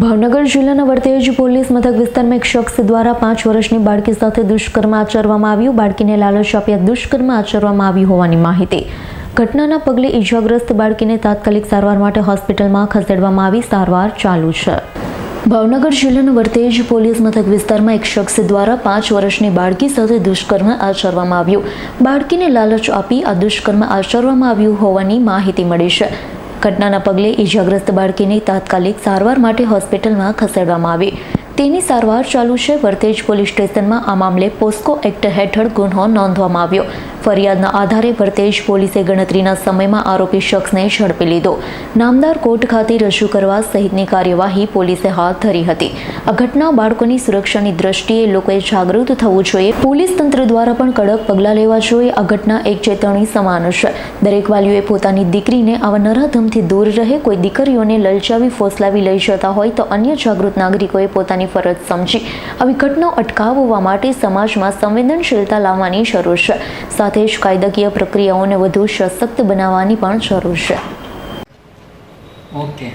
ભાવનગર જિલ્લાના વર્તેજ પોલીસ મથક વિસ્તારમાં એક શખ્સ દ્વારા 5 વર્ષની બાળકી સાથે દુષ્કર્મ આચરવામાં આવ્યું. બાળકીને લાલચ આપ્યા દુષ્કર્મ આચરવામાં આવ્યું હોવાની માહિતી. ઘટનાના પગલે ઈજાગ્રસ્ત બાળકીને તાત્કાલિક સારવાર માટે હોસ્પિટલમાં ખસેડવામાં આવી. સારવાર ચાલુ છે. ભાવનગર જિલ્લાના વર્તેજ પોલીસ મથક વિસ્તારમાં એક શખ્સ દ્વારા 5 વર્ષની બાળકી સાથે દુષ્કર્મ આચરવામાં આવ્યું. બાળકીને લાલચ આપી આ દુષ્કર્મ આચરવામાં આવ્યું હોવાની માહિતી મળી છે. ઘટનાના પગલે ઈજાગ્રસ્ત બાળકીને તાત્કાલિક સારવાર માટે હોસ્પિટલમાં ખસેડવામાં આવી. તેની સારવાર ચાલુ છે. વર્તેજ પોલીસ સ્ટેશનમાં આ મામલે પોસ્કો એક્ટ હેઠળ ગુનો નોંધવામાં આવ્યો. ફરિયાદના આધારે વર્તેજ પોલીસે ગણતરીના સમયમાં આરોપી શખ્સને ઝડપી લીધો. નામદાર કોર્ટ ખાતે રજૂ કરવા સહિતની કાર્યવાહી પોલીસે હાથ ધરી હતી. આ ઘટના બાળકોની સુરક્ષાની દ્રષ્ટિએ લોકોએ જાગૃત થવું જોઈએ. પોલીસ તંત્ર દ્વારા પણ કડક પગલાં લેવા જોઈએ. આ ઘટના એક ચેતવણી સમાન છે. દરેક વાલીઓએ પોતાની દીકરીને આવા નરાધમથી દૂર રહે. કોઈ દીકરીઓને લલચાવી ફોસલાવી લઈ જતા હોય તો અન્ય જાગૃત નાગરિકોએ પોતાની ફરજ સમજી આવી ઘટનાઓ અટકાવવા માટે સમાજમાં સંવેદનશીલતા લાવવાની જરૂર છે. સાથે જ કાયદાકીય પ્રક્રિયાઓને વધુ સશક્ત બનાવવાની પણ જરૂર છે. ઓકે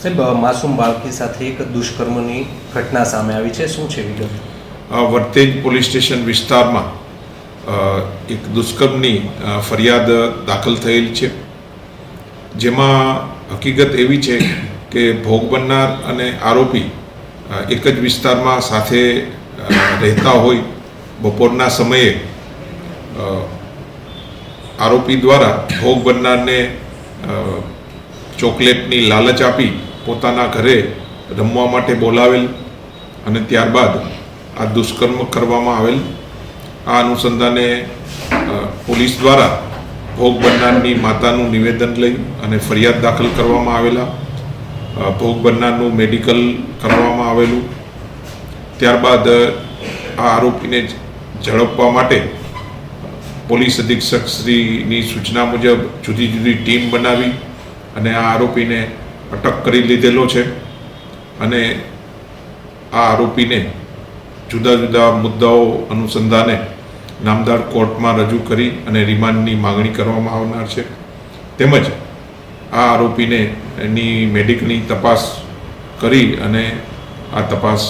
સાહેબ, માસૂમ બાળકી સાથે એક દુષ્કર્મની ઘટના સામે આવી છે. શું છે વિગત? વર્તેજ પોલીસ સ્ટેશન વિસ્તારમાં એક દુષ્કર્મની ફરિયાદ દાખલ થયેલ છે. જેમાં હકીકત એવી છે કે ભોગ બનનાર અને આરોપી એક જ વિસ્તારમાં સાથે રહેતા હોય. બપોરના સમયે આરોપી દ્વારા ભોગ બનનારને ચોકલેટની લાલચ આપી પોતાના ઘરે રમવા માટે બોલાવેલ અને ત્યારબાદ આ દુષ્કર્મ કરવામાં આવેલ. આ અનુસંધાને પોલીસ દ્વારા ભોગ બનનારની માતાનું નિવેદન લઈ અને ફરિયાદ દાખલ કરવામાં આવેલા. ભોગ બનનારનું મેડિકલ કરવામાં આવેલું. ત્યારબાદ આ આરોપીને ઝડપવા માટે પોલીસ અધિક્ષક શ્રીની સૂચના મુજબ જુદી જુદી ટીમ બનાવી અને આ આરોપીને અટક કરી લીધેલો છે. અને આ આરોપીને જુદા જુદા મુદ્દાઓ અનુસંધાને નામદાર કોર્ટમાં રજૂ કરી અને રિમાન્ડની માગણી કરવામાં આવનાર છે. તેમજ આ આરોપીને એની મેડિકલની તપાસ કરી અને આ તપાસ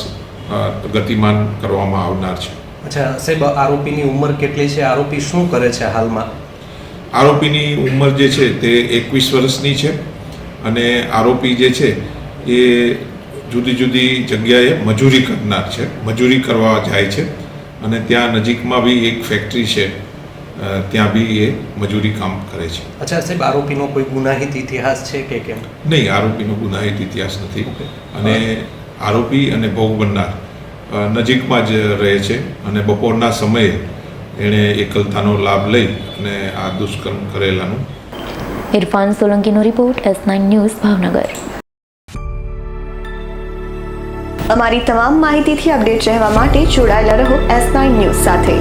ગતિમાન કરવામાં આવનાર છે. અચ્છા સાહેબ, આરોપીની ઉંમર કેટલી છે? આરોપી શું કરે છે હાલમાં? આરોપીની ઉંમર જે છે તે 21 વર્ષની છે અને આરોપી જે છે એ જુદી જુદી જગ્યાએ મજૂરી કરનાર છે. મજૂરી કરવા જાય છે અને ત્યાં નજીકમાં બી એક ફેક્ટરી છે, ત્યાં બી એ મજૂરી કામ કરે છે. અચ્છા સાહેબ, આરોપીનો કોઈ ગુનાહિત ઇતિહાસ છે કે કેમ? નહીં, આરોપીનો ગુનાહિત ઇતિહાસ નથી. અને આરોપી અને ભોગ બનનાર નજીકમાં જ રહે છે અને બપોરના સમયે એણે એકલતાનો લાભ લઈ અને આ દુષ્કર્મ કરેલાનું. ઇરફાન સોલંકીનો રિપોર્ટ, S9 ન્યૂઝ, ભાવનગર. અમારી તમામ માહિતીથી અપડેટ રહેવા માટે જોડાયેલા રહો S9 ન્યૂઝ સાથે.